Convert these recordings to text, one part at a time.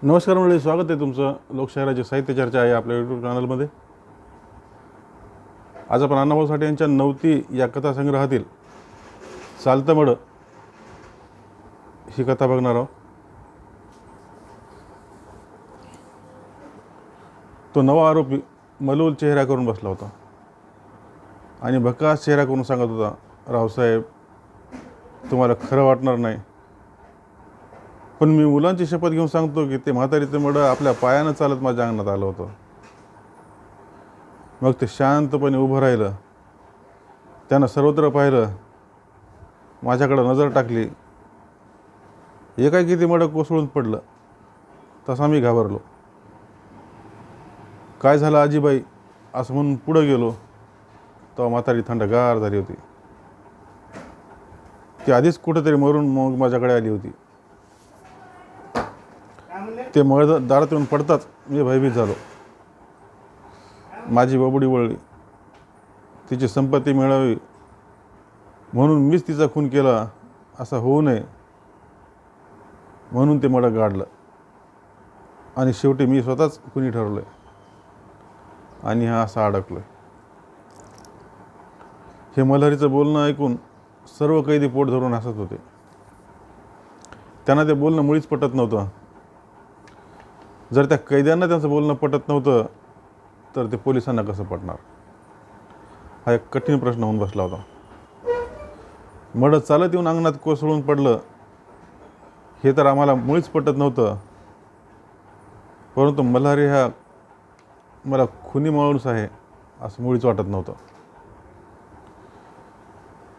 नमस्कार मंडळी, स्वागत आहे तुमचं लोकशाहीराची साहित्य चर्चा आहे आपल्या यूट्यूब चॅनलमध्ये. आज आपण अण्णाभाऊ साठे यांच्या नवती या कथासंग्रहातील चालतं मड ही कथा बघणार आहोत. तो नवा आरोपी मलूल चेहरा करून बसला होता आणि भकास चेहरा करून सांगत होता, रावसाहेब, तुम्हाला खरं वाटणार नाही, पण मी मुलांची शपथ घेऊन सांगतो की ते म्हातारीचं मड आपल्या पायानं चालत माझ्या अंगणात आलं होतं. मग ते शांतपणे उभं राहिलं, त्यानं सर्वत्र पाहिलं, माझ्याकडं नजर टाकली. एकाएकी ते मड कोसळून पडलं. तसा मी घाबरलो. काय झालं आजीबाई असं म्हणून पुढं गेलो तेव्हा म्हातारी थंडगार झाली होती. ती आधीच कुठेतरी मरून मग माझ्याकडे आली होती. ते मळ दारात येऊन पडताच मी भयभीत झालो. माझी बबुडी वळली. तिची संपत्ती मिळावी म्हणून मीच तिचा खून केला असं होऊ नये म्हणून ते मड गाडलं आणि शेवटी मी स्वतःच खुनी ठरलो आहे आणि हा असा अडकलो आहे. हे मल्हारीचं बोलणं ऐकून सर्व कैदी पोट धरून हसत होते. त्यांना ते बोलणं मुळीच पटत नव्हतं. जर त्या कैद्यांना त्यांचं बोलणं पटत नव्हतं तर ते पोलिसांना कसं पटणार, हा एक कठीण प्रश्न होऊन बसला होता. मड चालत येऊन अंगणात कोसळून पडलं हे तर आम्हाला मुळीच पटत नव्हतं, परंतु मल्हारी हा मला खुनी माणूस आहे असं मुळीच वाटत नव्हतं.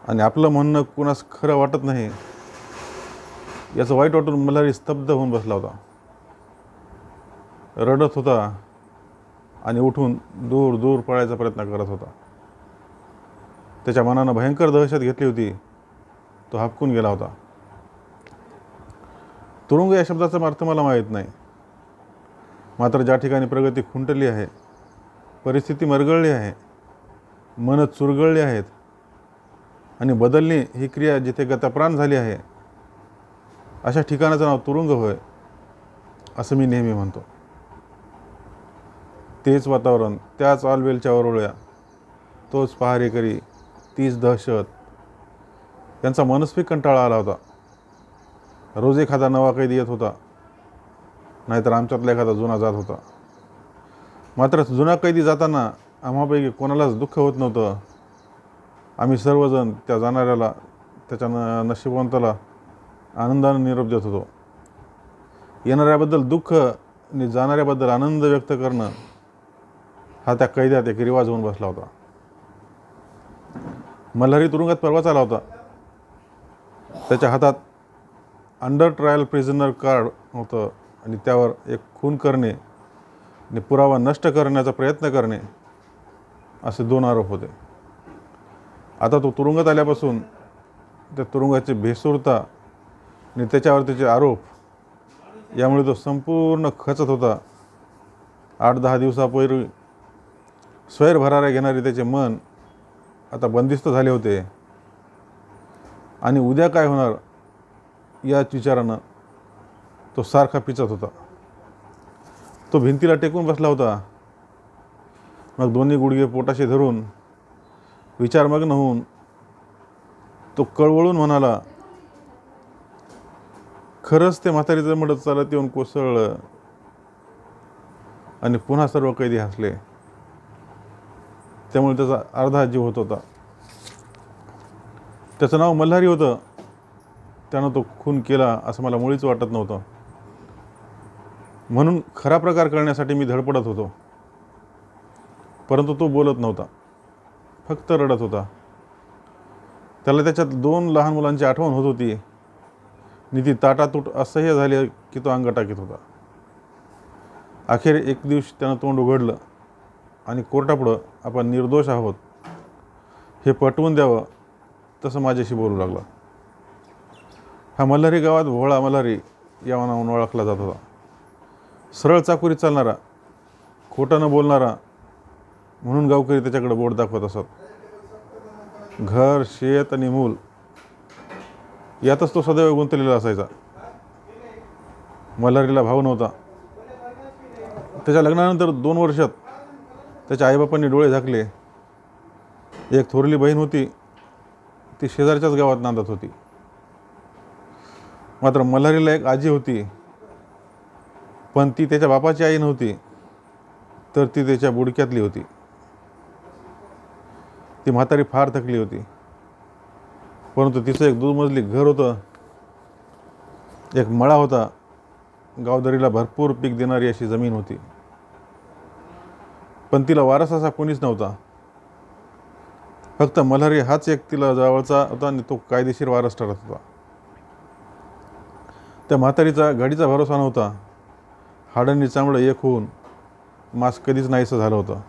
आणि आपलं म्हणणं कुणास खरं वाटत नाही याचं वाईट वाटून मल्हारी स्तब्ध होऊन बसला होता. रडत होता आणि उठून दूर दूर पळायचा प्रयत्न करत होता. त्याच्या मनानं भयंकर दहशत घेतली होती. तो हापकून गेला होता. तुरुंग या शब्दाचा अर्थ मला माहीत नाही, मात्र ज्या ठिकाणी प्रगती खुंटली आहे, परिस्थिती मरगळली आहे, मन चुरगळली आहेत आणि बदलणे ही क्रिया जिथे गतप्राण झाली आहे, अशा ठिकाणाचं नाव तुरुंग होय असं मी नेहमी म्हणतो. तेच वातावरण, त्याच आलवेलच्या वरोळ्या, तोच पहारेकरी, तीच दहशत, यांचा मनस्वी कंटाळा आला होता. रोज एखादा नवा कैदी येत होता, नाहीतर आमच्यातला एखादा जुना जात होता. मात्र जुना कैदी जाताना आम्हापैकी कोणालाच दुःख होत नव्हतं. आम्ही सर्वजण त्या जाणाऱ्याला, त्याच्या नशीबवंताला आनंदाने निरोप देत होतो. येणाऱ्याबद्दल दुःख आणि जाणाऱ्याबद्दल आनंद व्यक्त करणं हा त्या कैद्यात एक रिवाज होऊन बसला होता. मल्हारी तुरुंगात परवाच आला होता. त्याच्या हातात अंडर ट्रायल प्रिझनर कार्ड होतं आणि त्यावर एक खून करणे आणि पुरावा नष्ट करण्याचा प्रयत्न करणे असे 2 आरोप होते. आता तो तुरुंगात आल्यापासून त्या तुरुंगाची भेसूरता आणि त्याच्यावर त्याचे आरोप यामुळे तो संपूर्ण खचत होता. 8-10 दिवसापूर्वी स्वैर भराऱ्या घेणारे त्याचे मन आता बंदिस्त झाले होते आणि उद्या काय होणार याच विचारानं तो सारखा पिचत होता. तो भिंतीला टेकून बसला होता. मग दोन्ही गुडघे पोटाशी धरून विचारमग्न होऊन तो कळवळून म्हणाला, खरंच ते म्हातारीचं मड चालत येऊन कोसळलं. आणि पुन्हा सर्व कैदी हसले. त्यामुळे त्याचा अर्धा जीव होत होता. त्याचं नाव मल्हारी होतं. त्यानं तो खून केला असं मला मुळीच वाटत नव्हतं. म्हणून खरा प्रकार करण्यासाठी मी धडपडत होतो, परंतु तो बोलत नव्हता, फक्त रडत होता. त्याला त्याच्यात 2 लहान मुलांची आठवण होत होती आणि ती ताटातूट असह्य झाली की तो अंग टाकीत होता. अखेर एक दिवशी त्यानं तोंड उघडलं आणि कोर्टापुढं आपण निर्दोष आहोत हे पटवून द्यावं तसं माझ्याशी बोलू लागला. हा मल्हारी गावात भोळा मल्हारी या नावानं ओळखला जात होता. सरळ चाकुरीत चालणारा, खोटं न बोलणारा म्हणून गावकरी त्याच्याकडे बोट दाखवत असत. घर, शेत आणि मूल यातच तो सदैव गुंतलेला असायचा. मल्हारीला भाव नव्हता. त्याच्या लग्नानंतर 2 वर्षात त्याच्या आईबापांनी डोळे झाकले. एक थोरली बहीण होती, ती शेजारच्याच गावात नांदत होती. मात्र मल्हारीला एक आजी होती, पण ती त्याच्या बापाची आई नव्हती, तर ती त्याच्या बुडक्यातली होती. ती म्हातारी फार थकली होती, परंतु तिचं एक 2 मजली घर होतं, एक मळा होता, गावदरीला भरपूर पीक देणारी अशी जमीन होती. पण तिला वारस असा कोणीच नव्हता. फक्त मल्हारी हाच एक तिला जवळचा होता आणि तो कायदेशीर वारस ठरत होता. त्या म्हातारीचा गाडीचा भरोसा नव्हता. हाडांनी चामडं एक होऊन मांस कधीच नाहीसं झालं होतं.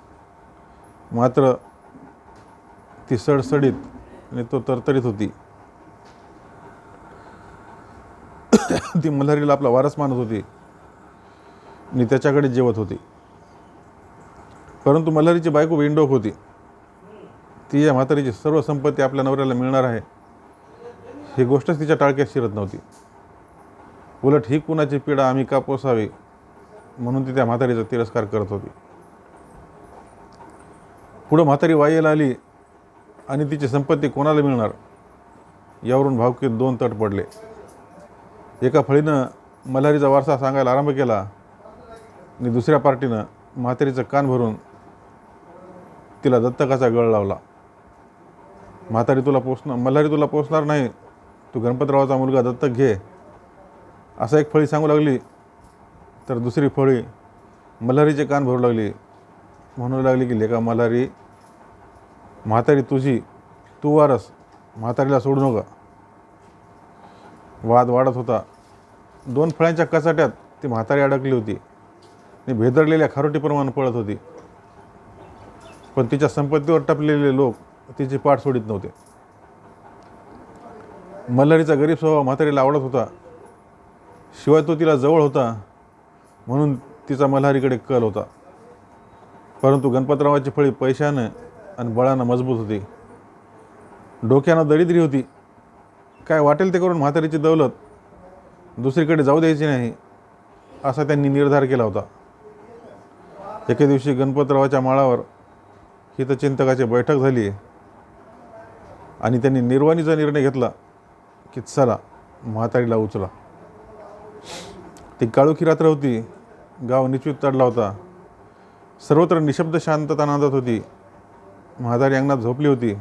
मात्र ती सडसडीत आणि तो तरतरीत होती. ती मल्हारीला आपला वारस मानत होती आणि त्याच्याकडे जेवत होती. परंतु मल्हारीची बायको बिनडोक होती. ती या म्हातारीची सर्व संपत्ती आपल्या नवऱ्याला मिळणार आहे ही गोष्टच तिच्या टाळक्यात शिरत नव्हती. उलट ही कुणाची पीडा आम्ही का पोसावी म्हणून ती त्या म्हातारीचा तिरस्कार करत होती. पुढं म्हातारी वाईला आली आणि तिची संपत्ती कोणाला मिळणार यावरून भावकीत 2 तट पडले. एका फळीनं मल्हारीचा वारसा सांगायला आरंभ केला आणि दुसऱ्या पार्टीनं म्हातारीचं कान भरून तिला दत्तकाचा गळ लावला. मल्हारी तुला पोसणार नाही, तू गणपतरावाचा मुलगा दत्तक घे, असं एक फळी सांगू लागली. तर दुसरी फळी मल्हारीचे कान भरू लागली, म्हणू लागली की लेका मल्हारी, म्हातारी तुझी, तू वारस, म्हातारीला सोडू नका. वाद वाढत होता. 2 फळ्यांच्या कचाट्यात ती म्हातारी अडकली होती आणि भेदरलेल्या खारोटीप्रमाणे पळत होती. पण तिच्या संपत्तीवर टपलेले लोक तिची पाठ सोडित नव्हते. मल्हारीचा गरीब स्वभाव म्हातारीला आवडत होता. शिवाय तो तिला जवळ होता म्हणून तिचा मल्हारीकडे कल होता. परंतु गणपतरावाची फळी पैशानं आणि बळानं मजबूत होती. डोक्यानं दरिद्री होती. काय वाटेल ते करून म्हातारीची दौलत दुसरीकडे जाऊ द्यायची नाही असा त्यांनी निर्धार केला होता. एके दिवशी गणपतरावाच्या माळावर हितचिंतकाची बैठक झाली आणि त्यांनी निर्वाणीचा निर्णय घेतला की चला म्हातारीला उचला. ती काळोखी रात्र होती. गाव निश्चित चढला होता. सर्वत्र निशब्द शांतता नांदत होती. म्हातारी अंगणात झोपली होती.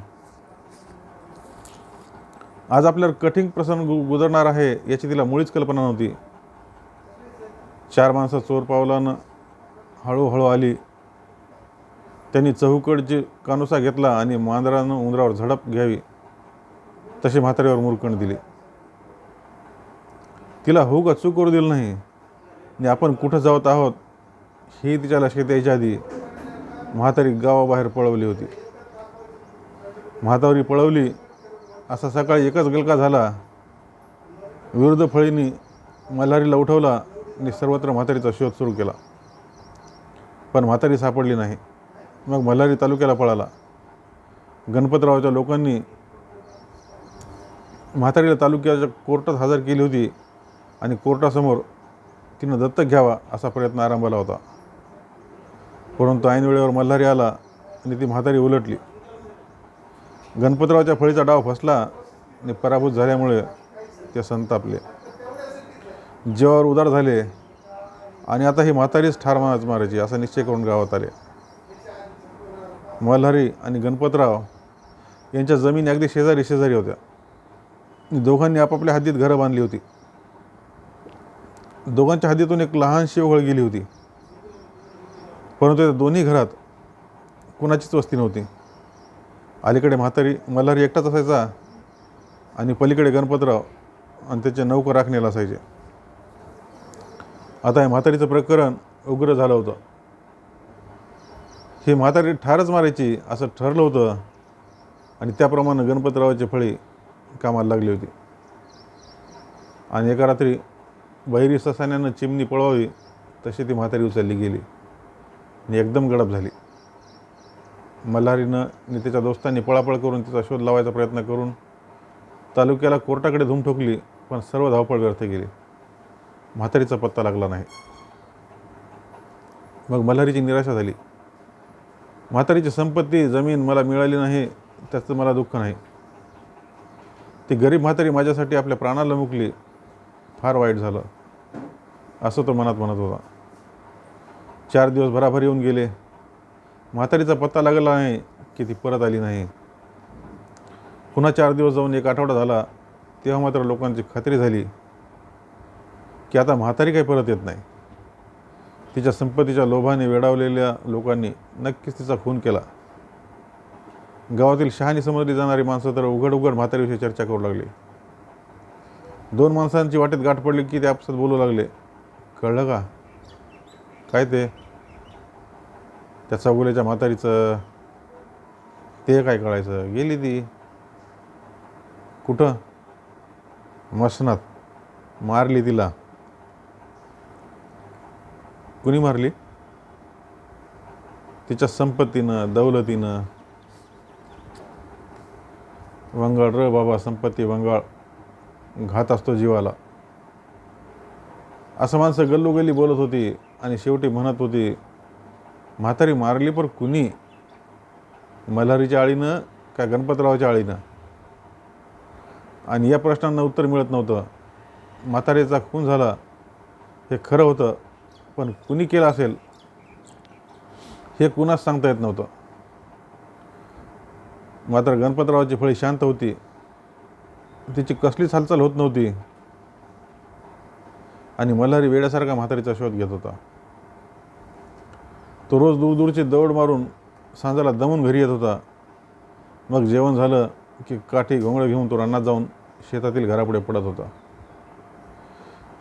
आज आपल्यावर कठीण प्रसंग गुजरणार आहे याची तिला मुळीच कल्पना नव्हती. 4 माणसं चोर पावलानं हळूहळू आली. त्यांनी चहूकडची कानुसा घेतला आणि मांजरानं उंदरावर झडप घ्यावी तशी म्हातारीवर मुरकण दिली. तिला होऊ चूक करू दिलं नाही आणि आपण कुठं जात आहोत हे तिच्या लक्षात यायच्या आधी म्हातारी गावाबाहेर पळवली होती. म्हातारी पळवली असा सकाळी एकच गलका झाला. विरुद्ध फळींनी मल्हारीला उठवला आणि सर्वत्र म्हातारीचा शोध सुरू केला. पण म्हातारी सापडली नाही. मग मल्हारी तालुक्याला पळाला. गणपतरावाच्या लोकांनी म्हातारीला तालुक्याच्या कोर्टात हजर केली होती आणि कोर्टासमोर तिनं दत्तक घ्यावा असा प्रयत्न आरंभला होता. परंतु ऐन वेळेवर मल्हारी आला आणि ती म्हातारी उलटली. गणपतरावाच्या फळीचा डाव फसला आणि पराभूत झाल्यामुळे ते संतापले, जीवावर उदार झाले आणि आता ही म्हातारीच ठार मारायची असा निश्चय करून गावात आले. मल्हारी आणि गणपतराव यांच्या जमीन अगदी शेजारी शेजारी होत्या. दोघांनी आपापल्या हद्दीत घरं बांधली होती. दोघांच्या हद्दीतून एक लहानशी ओघळ गेली होती. परंतु त्या दोन्ही घरात कुणाचीच वस्ती नव्हती. अलीकडे मल्हारी एकटाच असायचा आणि पलीकडे गणपतराव आणि त्याचे नौकर राखणेला असायचे. आता या म्हातारीचं प्रकरण उग्र झालं होतं. ही म्हातारी ठारच मारायची असं ठरलं होतं आणि त्याप्रमाणे गणपतरावाची फळी कामाला लागली होती. आणि एका रात्री बहिरी ससाण्यानं चिमणी पळवावी तशी ती म्हातारी उचलली गेली आणि एकदम गडप झाली. मल्हारीनं आणि त्याच्या दोस्तांनी पळापळ करून तिचा शोध लावायचा प्रयत्न करून तालुक्याला कोर्टाकडे धूम ठोकली, पण सर्व धावपळ व्यर्थ गेली. म्हातारीचा पत्ता लागला नाही. मग मल्हारीची निराशा झाली. म्हातारीची संपत्ती जमीन मला मिळाली नाही त्याचं मला दुःख नाही. ती गरीब म्हातारी माझ्यासाठी आपल्या प्राणाला मुकली, फार वाईट झालं, असं तो मनात म्हणत होता. 4 दिवस भराभर येऊन गेले. म्हातारीचा पत्ता लागला नाही की ती परत आली नाही. पुन्हा 4 दिवस जाऊन 1 आठवडा झाला. तेव्हा मात्र लोकांची खात्री झाली की आता म्हातारी काही परत येत नाही. तिच्या संपत्तीच्या लोभाने वेडावलेल्या लोकांनी नक्कीच तिचा खून केला. गावातील शहाणी समजली जाणारी माणसं तर उघड उघड म्हातारीविषयी चर्चा करू लागली. 2 माणसांची वाटेत गाठ पडली की ते आपसात बोलू लागले. कळलं का काय ते? त्या चौगुलेच्या म्हातारीचं. ते काय कळायचं? गेली ती. कुठं? मसनात. मारली तिला. कुणी मारली? तिच्या संपत्तीनं, दौलतीनं. वंगाळ र बाबा, संपत्ती वंगाळ, घात असतो जीवाला, असं माणसं गल्लोगल्ली बोलत होती. आणि शेवटी म्हणत होती, म्हातारी मारली पण कुणी? मल्हारीच्या आळीनं का गणपतरावाच्या आळीनं? आणि या प्रश्नांना उत्तर मिळत नव्हतं. म्हातारीचा खून झाला हे खरं होतं, पण कुणी केलं असेल हे कुणाच सांगता येत नव्हतं. मात्र गणपतरावाची फळी शांत होती. तिची कसलीच हालचाल होत नव्हती. आणि मल्हारी वेड्यासारखा म्हातारीचा शोध घेत होता. तो रोज दूरदूरची दौड मारून सांजाला दमून घरी येत होता. मग जेवण झालं की काठी घोंगडं घेऊन तो रानात जाऊन शेतातील घरापुढे पडत होता.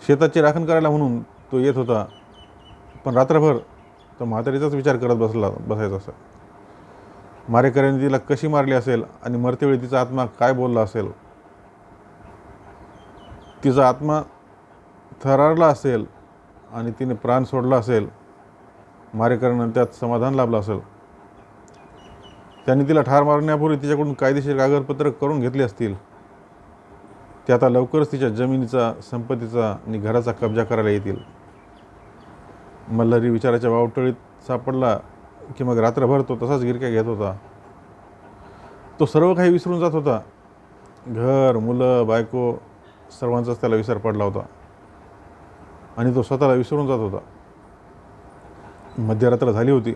शेताची राखण करायला म्हणून तो येत होता, पण रात्रभर तो म्हातारीचाच विचार करत बसायचा असा. मारेकऱ्यांनी तिला कशी मारली असेल आणि मरतेवेळी तिचा आत्मा काय बोलला असेल. तिचा आत्मा थरारला असेल आणि तिने प्राण सोडला असेल. मारेकऱ्यांना त्यात समाधान लाभलं असेल. त्यांनी तिला ठार मारण्यापूर्वी तिच्याकडून कायदेशीर कागदपत्र करून घेतली असतील. ते आता लवकरच तिच्या जमिनीचा, संपत्तीचा आणि घराचा कब्जा करायला येतील. मल्हारी विचाराच्या वावटळीत सापडला की मग रात्रभर तो तसाच गिरक्या घेत होता. तो सर्व काही विसरून जात होता. घर, मुलं, बायको, सर्वांचाच त्याला विसर पडला होता. आणि तो स्वतःला विसरून जात होता. मध्यरात्र झाली होती.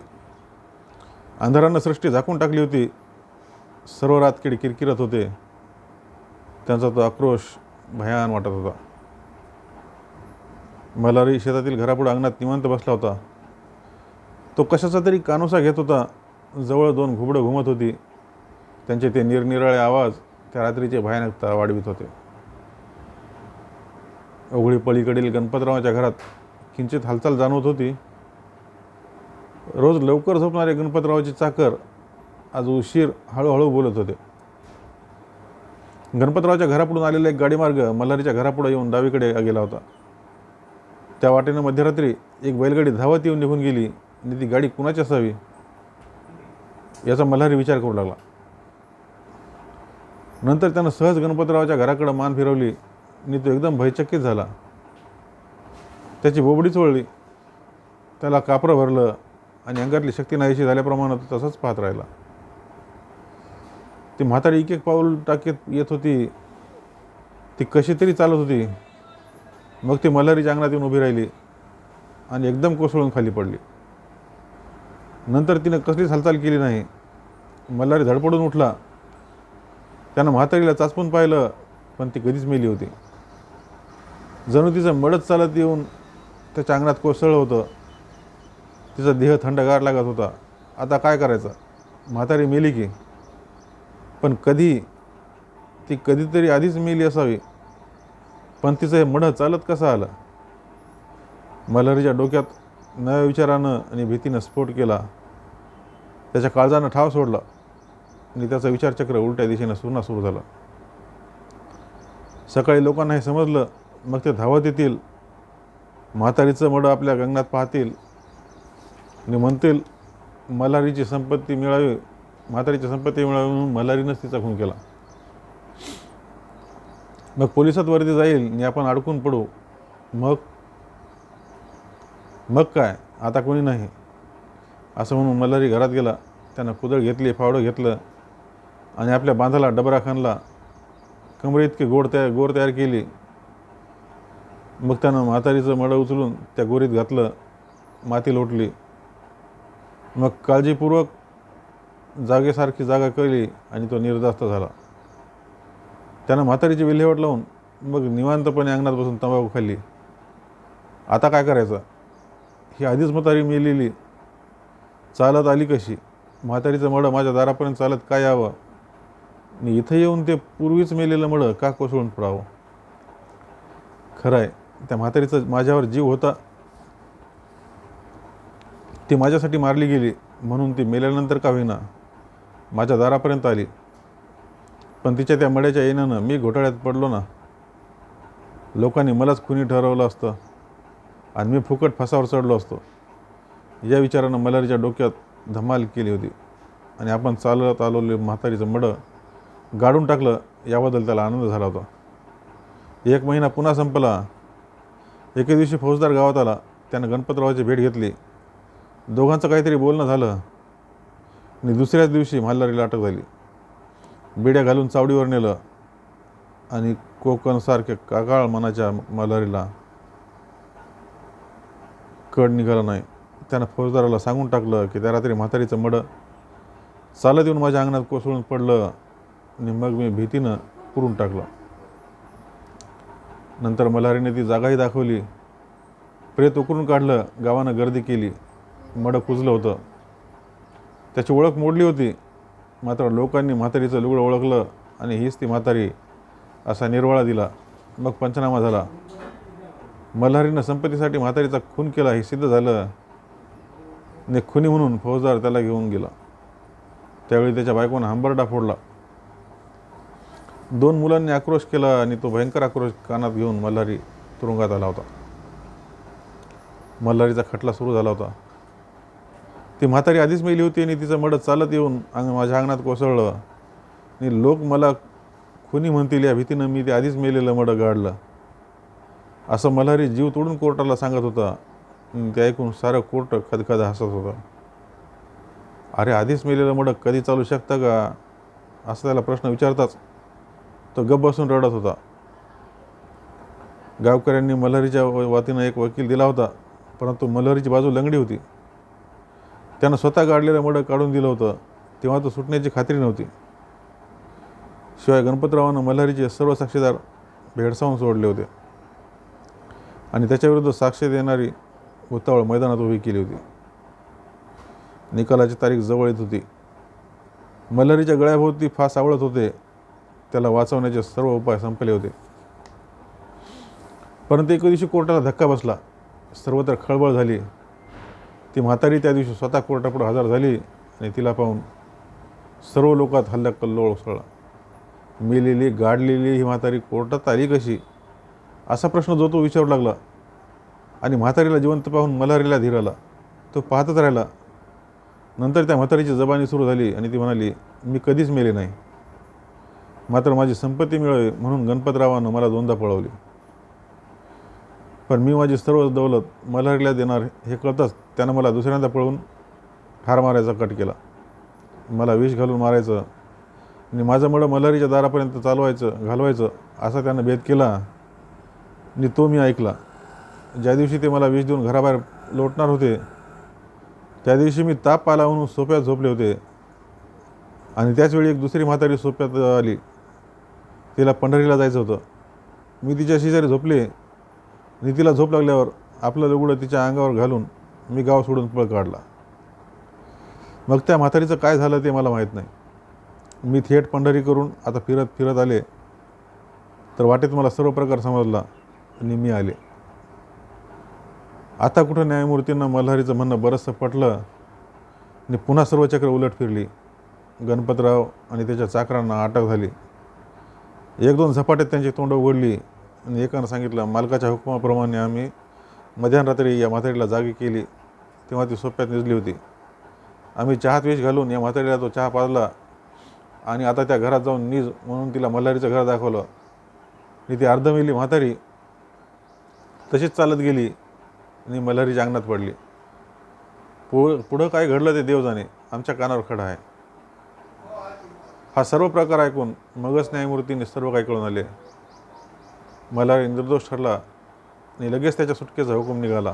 अंधारानं सृष्टी झाकून टाकली होती. सर्व रातकिडी किरकिरत होते. त्यांचा तो आक्रोश भयान वाटत होता. मल्हारी शेतातील घरापुढे अंगणात निवांत बसला होता. तो कशाचा तरी कानोसा घेत होता. जवळ 2 घुबडं घुमत होती. त्यांचे ते निरनिराळे आवाज त्या रात्रीची भयानकता वाढवित होते. ओघळी पलीकडील गणपतरावाच्या घरात किंचित हालचाल जाणवत होती. रोज लवकर झोपणारे गणपतरावाचे चाकर आज उशीर हळूहळू बोलत होते. गणपतरावाच्या घरापुढून आलेला एक गाडीमार्ग मल्हारीच्या घरापुढे येऊन डावीकडे गेला होता. त्या वाटेनं मध्यरात्री एक बैलगाडी धावत येऊन निघून गेली आणि ती गाडी कुणाची असावी याचा मल्हारी विचार करू लागला. नंतर त्यानं सहज गणपतरावाच्या घराकडे मान फिरवली आणि तो एकदम भयचकित झाला. त्याची बोबडीच वळली. त्याला कापरं भरलं आणि अंगातली शक्ती नाहीशी झाल्याप्रमाणे तो तसंच पाहत राहिला. ती म्हातारी एक पाऊल टाकीत येत होती. ती कशी तरी चालत होती. मग ती मल्हारीच्या अंगणात येऊन उभी राहिली आणि एकदम कोसळून खाली पडली. नंतर तिनं कसलीच हालचाल केली नाही. मल्हारी धडपडून उठला. त्यानं म्हातारीला चाचपून पाहिलं, पण ती कधीच मेली होती. जणू तिचं मडच चालत येऊन त्याच्या अंगणात कोसळलं होतं. तिचा देह थंडगार लागत होता. आता काय करायचं? म्हातारी मेली की, पण कधी? ती कधीतरी आधीच मेली असावी, पण तिचं हे मढं चालत कसं आलं? मल्हारीच्या डोक्यात नव्या विचारानं आणि भीतीनं स्फोट केला. त्याच्या काळजानं ठाव सोडला आणि त्याचं विचारचक्र उलट्या दिशेनं सुरू झालं. सकाळी लोकांना हे समजलं. मग ते धावत येतील. म्हातारीचं मडं आपल्या गंगणात पाहतील आणि म्हणतील म्हातारीची संपत्ती मिळावी म्हणून मल्हारीनंच तिचा खून केला. मग पोलिसात वर्दी जाईल आणि आपण अडकून पडू. मग काय? आता कोणी नाही असं म्हणून मल्हारी घरात गेला. त्यानं कुदळ घेतली, फावडं घेतलं आणि आपल्या बांधाला डबरा खणला. कमरे इतके गोर तयार केली. मग त्यानं म्हातारीचं मडं उचलून त्या गोरीत घातलं, माती लोटली. मग काळजीपूर्वक जागेसारखी जागा केली आणि तो निर्धास्त झाला. त्यानं म्हातारीची विल्हेवाट लावून मग निवांतपणे अंगणात बसून तंबाखू खाल्ली. आता काय करायचं? ही आधीच म्हातारी मेलेली चालत आली कशी? म्हातारीचं मडं माझ्या दारापर्यंत चालत काय यावं? आणि इथं येऊन ते पूर्वीच मेलेलं मडं का कोसळून पडावं? खरं आहे, त्या म्हातारीचा माझ्यावर जीव होता. ती माझ्यासाठी मारली गेली म्हणून ती मेल्यानंतर का होईना माझ्या दारापर्यंत आली. पण तिच्या त्या मड्याच्या येण्यानं मी घोटाळ्यात पडलो ना. लोकांनी मलाच खुनी ठरवलं असतं आणि मी फुकट फासावर चढलो असतो. या विचारानं मल्हारीच्या डोक्यात धमाल केली होती आणि आपण चालत आलेलं म्हातारीचं मडं गाडून टाकलं याबद्दल त्याला आनंद झाला होता. 1 महिना पुन्हा संपला. एके दिवशी फौजदार गावात आला. त्यानं गणपतरावाची भेट घेतली. दोघांचं काहीतरी बोलणं झालं आणि दुसऱ्याच दिवशी मल्हारीला अटक झाली. बेड्या घालून चावडीवर नेलं आणि कोकणसारख्या कागाळ मनाच्या मल्हारीला कड निघाला नाही. त्यानं फौजदाराला सांगून टाकलं की त्या रात्री म्हातारीचं मडं चालत येऊन माझ्या अंगणात कोसळून पडलं आणि मग मी भीतीनं पुरून टाकलं. नंतर मल्हारीने ती जागाही दाखवली. प्रेत उकरून काढलं. गावानं गर्दी केली. मडं कुजलं होतं. त्याची ओळख मोडली होती. मात्र लोकांनी म्हातारीचं लुगडं ओळखलं आणि हीच ती म्हातारी असा निर्वाळा दिला. मग पंचनामा झाला. मल्हारीनं संपत्तीसाठी म्हातारीचा खून केला हे सिद्ध झालं आणि खुनी म्हणून फौजदार त्याला घेऊन गेला. त्यावेळी त्याच्या बायकोनं हंबरडा फोडला. 2 मुलांनी आक्रोश केला आणि तो भयंकर आक्रोश कानात घेऊन मल्हारी तुरुंगात आला होता. मल्हारीचा खटला सुरू झाला होता. ती म्हातारी आधीच मेली होती आणि तिचं मडं चालत येऊन माझ्या अंगणात कोसळलं आणि लोक मला खुनी म्हणतील या भीतीनं मी ते आधीच मेलेलं मडं गाडलं असं मल्हारी जीव तोडून कोर्टाला सांगत होता. ते ऐकून सारं कोर्ट खदखद हसत होतं. अरे, आधीच मेलेलं मडं कधी चालू शकतं का असं त्याला प्रश्न विचारताच तो गप्प बसून रडत होता. गावकऱ्यांनी मल्हारीच्या वतीनं एक वकील दिला होता, परंतु मल्हारीची बाजू लंगडी होती. त्यानं स्वतः गाडलेलं मडं काढून दिलं होतं तेव्हा तो सुटण्याची खात्री नव्हती. शिवाय गणपतरावानं मल्हारीचे सर्व साक्षीदार भेडसावून सोडले होते आणि त्याच्याविरुद्ध साक्ष देणारी उतावळ मैदानात उभी केली होती. निकालाची तारीख जवळ येत होती. मल्हारीच्या गळ्याभोवती फास आवळत होते. त्याला वाचवण्याचे सर्व उपाय संपले होते. परंतु एके दिवशी कोर्टाला धक्का बसला. सर्वत्र खळबळ झाली. ती म्हातारी त्या दिवशी स्वतः कोर्टापुढे हजर झाली आणि तिला पाहून सर्व लोकात हल्लाकल्लोळ उसळला. मेलेली गाडलेली ही म्हातारी कोर्टात आली कशी असा प्रश्न जो तो विचारू लागला आणि म्हातारीला जिवंत पाहून मल्हारीला धीर आला. तो पाहतच राहिला. नंतर त्या म्हातारीची जबानी सुरू झाली आणि ती म्हणाली, मी कधीच मेले नाही. मात्र माझी संपत्ती मिळावी म्हणून गणपतरावानं मला 2दा पळवली. पण मी माझी सर्व दौलत मल्हारीला देणार हे कळताच त्यानं मला दुसऱ्यांदा पळवून ठार मारायचा कट केला. मला विष घालून मारायचं आणि माझं मडं मल्हारीच्या दारापर्यंत घालवायचं असा त्यानं भेद केला आणि तो मी ऐकला. ज्या दिवशी ते मला विष देऊन घराबाहेर लोटणार होते त्या दिवशी मी ताप आला म्हणून सोप्यात झोपले होते आणि त्याचवेळी एक दुसरी म्हातारी सोप्यात आली. तिला पंढरीला जायचं होतं. मी तिच्या शेजारी झोपले आणि तिला झोप लागल्यावर आपलं लुगडं तिच्या अंगावर घालून मी गाव सोडून पळ काढला. मग त्या म्हातारीचं काय झालं ते मला माहीत नाही. मी थेट पंढरी करून आता फिरत फिरत आले तर वाटेत मला सर्व प्रकार समजला आणि मी आले. आता कुठं न्यायमूर्तींना मल्हारीचं म्हणणं बरंचसं पटलं आणि पुन्हा सर्व चक्र उलट फिरली. गणपतराव आणि त्याच्या चाकरांना अटक झाली. 1-2 झपाट्यात त्यांची तोंड उघडली आणि एकानं सांगितलं, मालकाच्या हुकुमाप्रमाणे आम्ही मध्यरात्री या म्हातारीला जागी केली तेव्हा ती सोप्यात निजली होती. आम्ही चहात विष घालून या म्हातारीला तो चहा पाजला आणि आता त्या घरात जाऊन निज म्हणून तिला मल्हारीचं घर दाखवलं आणि ती म्हातारी तशीच चालत गेली आणि मल्हारीच्या अंगणात पडली. पुढं काय घडलं ते देव जाणे, आमच्या कानावर खडा आहे. हा सर्व प्रकार ऐकून मगच न्यायमूर्तींनी सर्व काही कळून आले. मल्हारी निर्दोष ठरला आणि लगेच त्याच्या सुटकेचा हुकूम निघाला.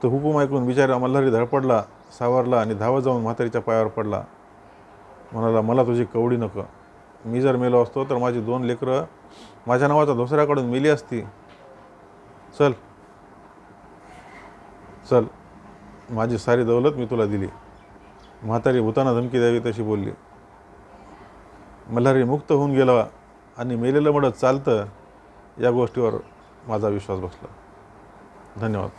तो हुकूम ऐकून बिचारा मल्हारी धडपडला, सावरला आणि धावत जाऊन म्हातारीच्या पायावर पडला. म्हणाला, मला तुझी कवडी नको. मी जर मेलो असतो तर माझी 2 लेकरं माझ्या नावाचा दुसऱ्याकडून मेली असती. चल चल, माझी सारी दौलत मी तुला दिली. म्हातारी भूताना धमकी द्यावी तशी बोलली. मल्हारी मुक्त होऊन गेला आणि मेलेलं मडत चालतं या गोष्टीवर माझा विश्वास बसला. धन्यवाद.